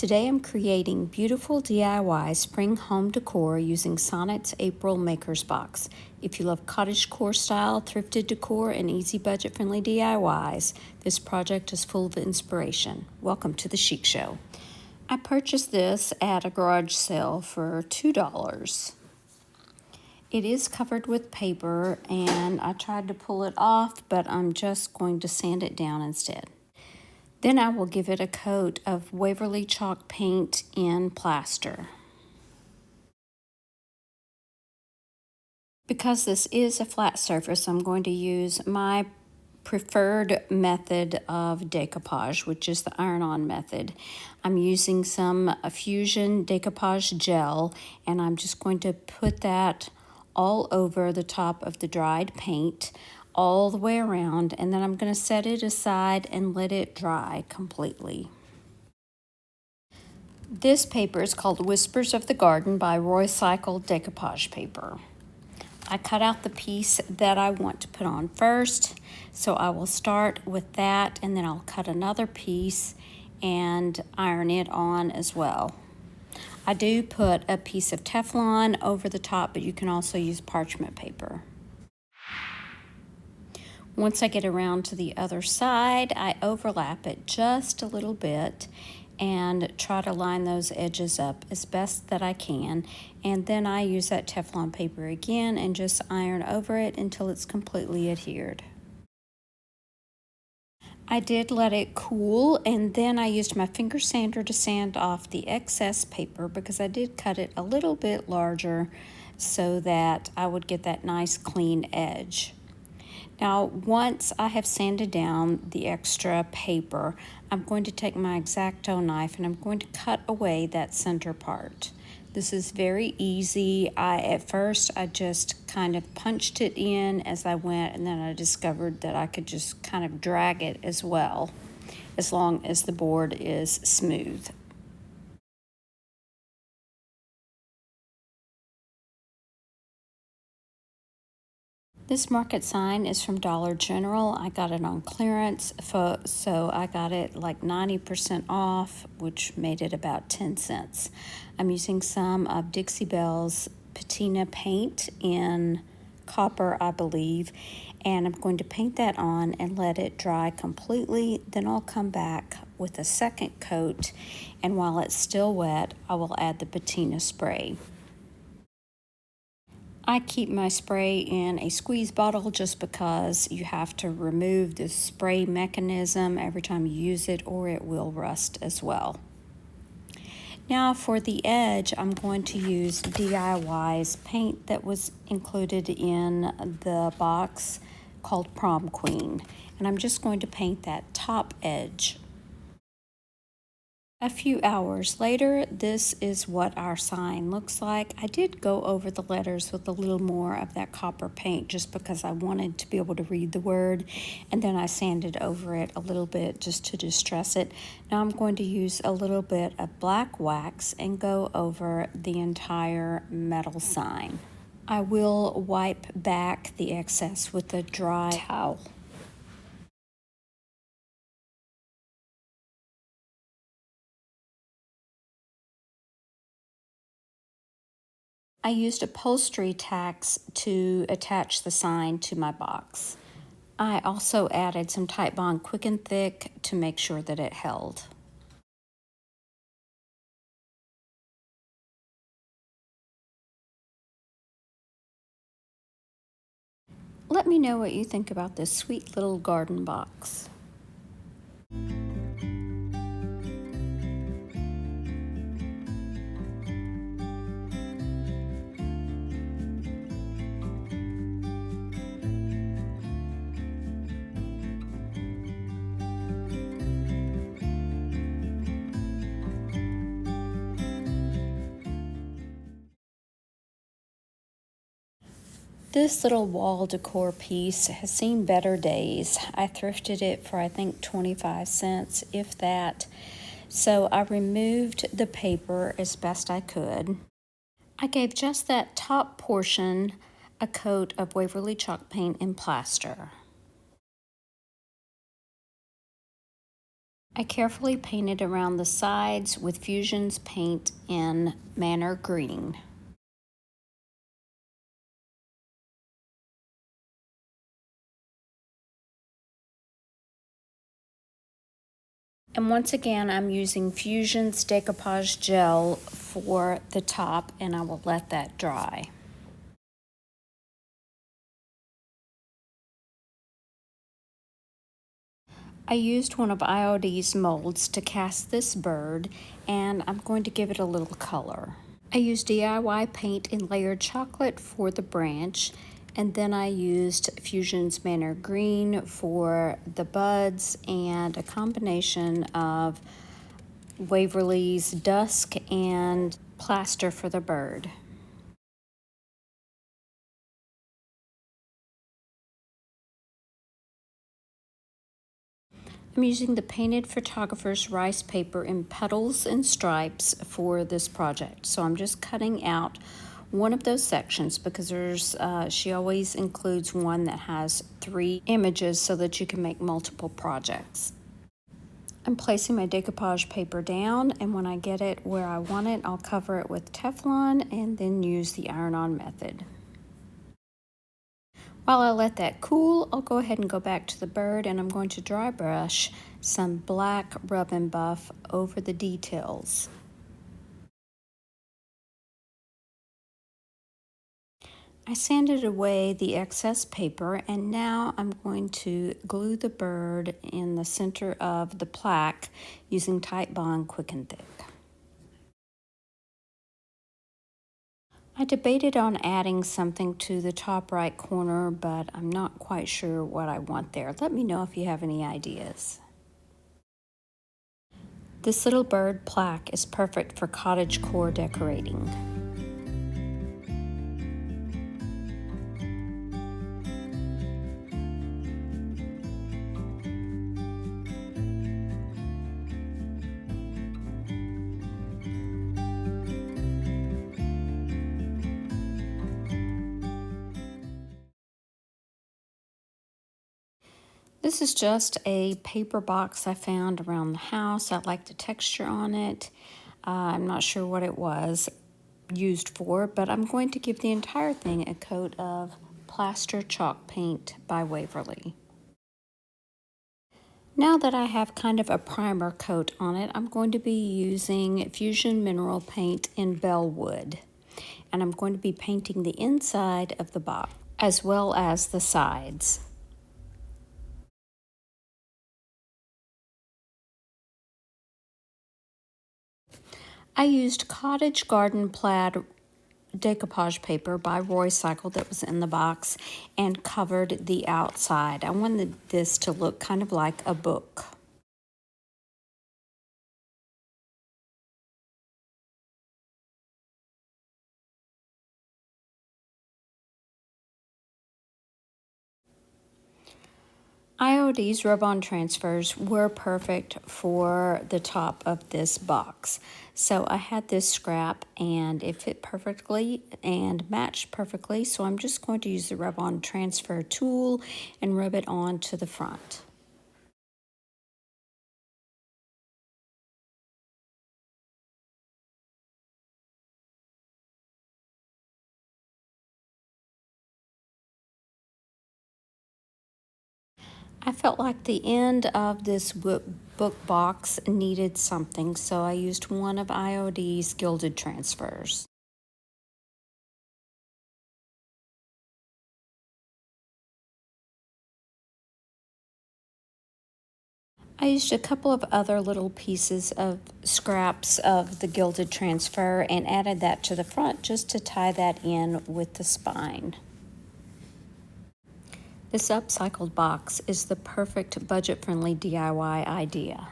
Today I'm creating beautiful DIY spring home decor using Sonnet's April Maker's Box. If you love cottagecore style, thrifted decor, and easy budget-friendly DIYs, this project is full of inspiration. Welcome to the Chic Show. I purchased this at a garage sale for $2. It is covered with paper and I tried to pull it off, but I'm just going to sand it down instead. Then I will give it a coat of Waverly chalk paint in plaster. Because this is a flat surface, I'm going to use my preferred method of decoupage, which is the iron-on method. I'm using some Fusion decoupage gel, and I'm just going to put that all over the top of the dried paint, all the way around, and then I'm going to set it aside and let it dry completely. This paper is called Whispers of the Garden by Roycycled Decoupage Paper. I cut out the piece that I want to put on first, so I will start with that and then I'll cut another piece and iron it on as well. I do put a piece of Teflon over the top, but you can also use parchment paper. Once I get around to the other side, I overlap it just a little bit and try to line those edges up as best that I can. And then I use that Teflon paper again and just iron over it until it's completely adhered. I did let it cool, and then I used my finger sander to sand off the excess paper because I did cut it a little bit larger so that I would get that nice clean edge. Now, once I have sanded down the extra paper, I'm going to take my X-Acto knife and I'm going to cut away that center part. This is very easy. At first, I just kind of punched it in as I went, and then I discovered that I could just kind of drag it as well, as long as the board is smooth. This market sign is from Dollar General. I got it on clearance, so I got it like 90% off, which made it about 10 cents. I'm using some of Dixie Belle's patina paint in copper, I believe, and I'm going to paint that on and let it dry completely. Then I'll come back with a second coat, and while it's still wet, I will add the patina spray. I keep my spray in a squeeze bottle just because you have to remove the spray mechanism every time you use it or it will rust as well. Now for the edge, I'm going to use DIY's paint that was included in the box called Prom Queen. And I'm just going to paint that top edge. A few hours later, this is what our sign looks like. I did go over the letters with a little more of that copper paint just because I wanted to be able to read the word, and then I sanded over it a little bit just to distress it. Now I'm going to use a little bit of black wax and go over the entire metal sign. I will wipe back the excess with a dry towel. I used upholstery tacks to attach the sign to my box. I also added some Titebond Quick and Thick to make sure that it held. Let me know what you think about this sweet little garden box. This little wall decor piece has seen better days. I thrifted it for I think 25 cents, if that. So I removed the paper as best I could. I gave just that top portion a coat of Waverly chalk paint in plaster. I carefully painted around the sides with Fusion's paint in Manor Green. And once again, I'm using Fusion's decoupage gel for the top, and I will let that dry. I used one of IOD's molds to cast this bird, and I'm going to give it a little color. I used DIY paint in layered chocolate for the branch, and then I used Fusion's Manor Green for the buds and a combination of Waverly's Dusk and plaster for the bird. I'm using the Painted Photographer's rice paper in petals and stripes for this project. So I'm just cutting out one of those sections because she always includes one that has 3 images so that you can make multiple projects. I'm placing my decoupage paper down, and when I get it where I want it, I'll cover it with Teflon and then use the iron-on method. While I let that cool, I'll go ahead and go back to the bird, and I'm going to dry brush some black rub and buff over the details. I sanded away the excess paper, and now I'm going to glue the bird in the center of the plaque using Titebond Quick and Thick. I debated on adding something to the top right corner, but I'm not quite sure what I want there. Let me know if you have any ideas. This little bird plaque is perfect for cottagecore decorating. This is just a paper box I found around the house. I like the texture on it. I'm not sure what it was used for, but I'm going to give the entire thing a coat of plaster chalk paint by Waverly. Now that I have kind of a primer coat on it, I'm going to be using Fusion Mineral Paint in Bellwood. And I'm going to be painting the inside of the box as well as the sides. I used Cottage Garden Plaid decoupage paper by Roy Cycle that was in the box and covered the outside. I wanted this to look kind of like a book. IOD's rub-on transfers were perfect for the top of this box. So I had this scrap and it fit perfectly and matched perfectly. So I'm just going to use the rub-on transfer tool and rub it on to the front. I felt like the end of this book box needed something, so I used one of IOD's gilded transfers. I used a couple of other little pieces of scraps of the gilded transfer and added that to the front just to tie that in with the spine. This upcycled box is the perfect budget-friendly DIY idea.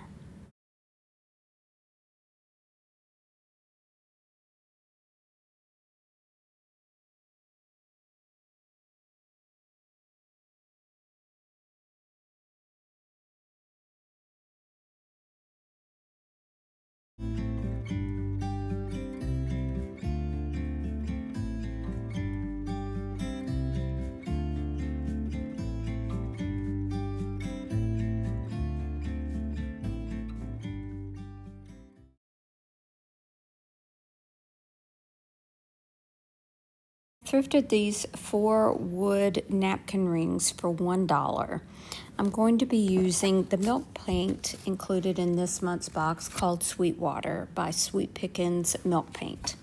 Thrifted these 4 wood napkin rings for $1. I'm going to be using the milk paint included in this month's box called Sweetwater by Sweet Pickins Milk Paint.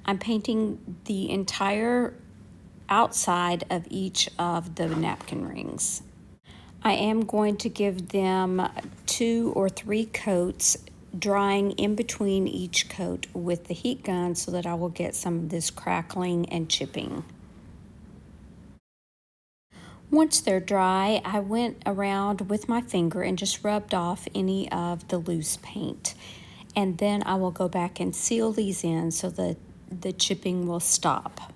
I'm painting the entire outside of each of the napkin rings. I am going to give them 2 or 3 coats, drying in between each coat with the heat gun so that I will get some of this crackling and chipping. Once they're dry, I went around with my finger and just rubbed off any of the loose paint. And then I will go back and seal these in so that the chipping will stop.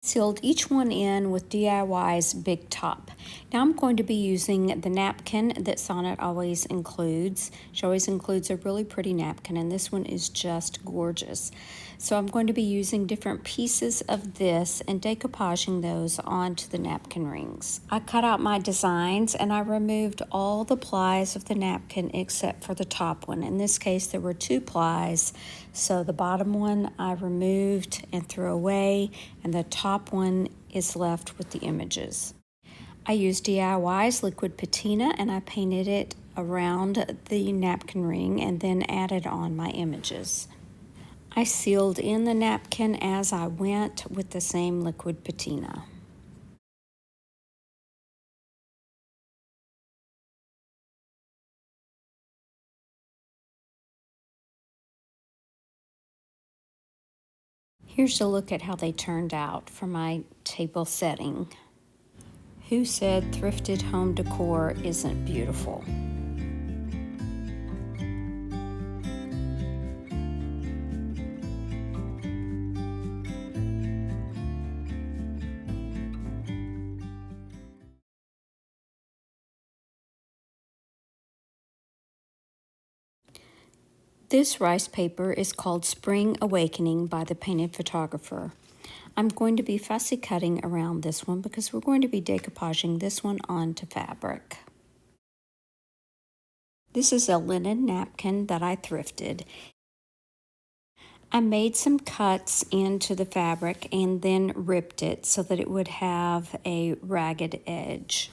Sealed each one in with DIY's Big Top. Now I'm going to be using the napkin that Sonnet always includes. She always includes a really pretty napkin, and this one is just gorgeous. So I'm going to be using different pieces of this and decoupaging those onto the napkin rings. I cut out my designs and I removed all the plies of the napkin except for the top one. In this case, there were 2 plies. So the bottom one I removed and threw away, and the top one is left with the images. I used DIY's liquid patina and I painted it around the napkin ring and then added on my images. I sealed in the napkin as I went with the same liquid patina. Here's a look at how they turned out for my table setting. Who said thrifted home decor isn't beautiful? This rice paper is called Spring Awakening by the Painted Photographer. I'm going to be fussy cutting around this one because we're going to be decoupaging this one onto fabric. This is a linen napkin that I thrifted. I made some cuts into the fabric and then ripped it so that it would have a ragged edge.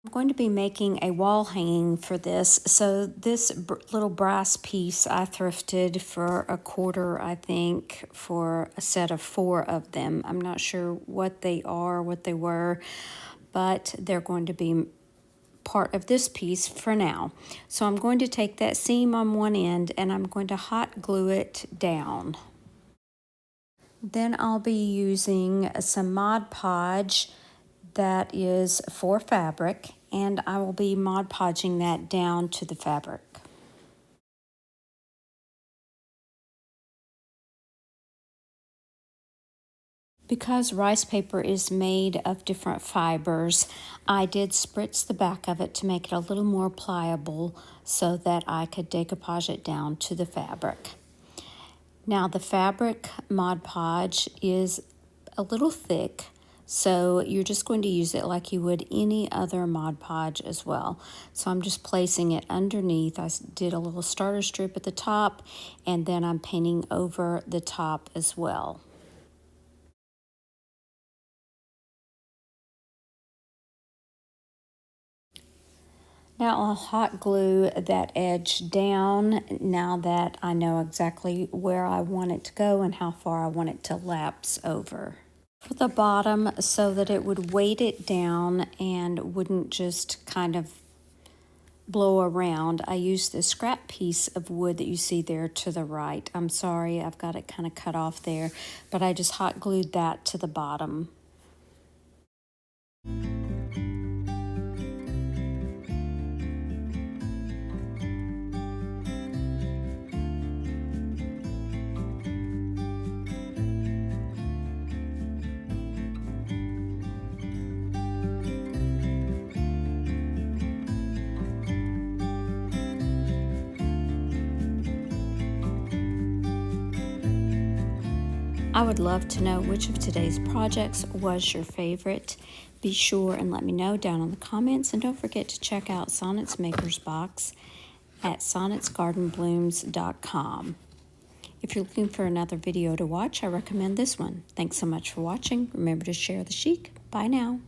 I'm going to be making a wall hanging for this. So this little brass piece I thrifted for $1, I think, for a set of 4 of them. I'm not sure what they are, what they were, but they're going to be part of this piece for now. So I'm going to take that seam on one end and I'm going to hot glue it down. Then I'll be using some Mod Podge that is for fabric, and I will be Mod Podging that down to the fabric. Because rice paper is made of different fibers, I did spritz the back of it to make it a little more pliable so that I could decoupage it down to the fabric. Now the fabric Mod Podge is a little thick, so you're just going to use it like you would any other Mod Podge as well. So I'm just placing it underneath. I did a little starter strip at the top, and then I'm painting over the top as well. Now I'll hot glue that edge down now that I know exactly where I want it to go and how far I want it to lapse over. For the bottom, so that it would weight it down and wouldn't just kind of blow around, I used this scrap piece of wood that you see there to the right. I'm sorry, I've got it kind of cut off there, but I just hot glued that to the bottom. I would love to know which of today's projects was your favorite. Be sure and let me know down in the comments, and don't forget to check out Sonnet's Maker's Box at sonnetsgardenblooms.com. If you're looking for another video to watch, I recommend this one. Thanks so much for watching. Remember to share the chic. Bye now.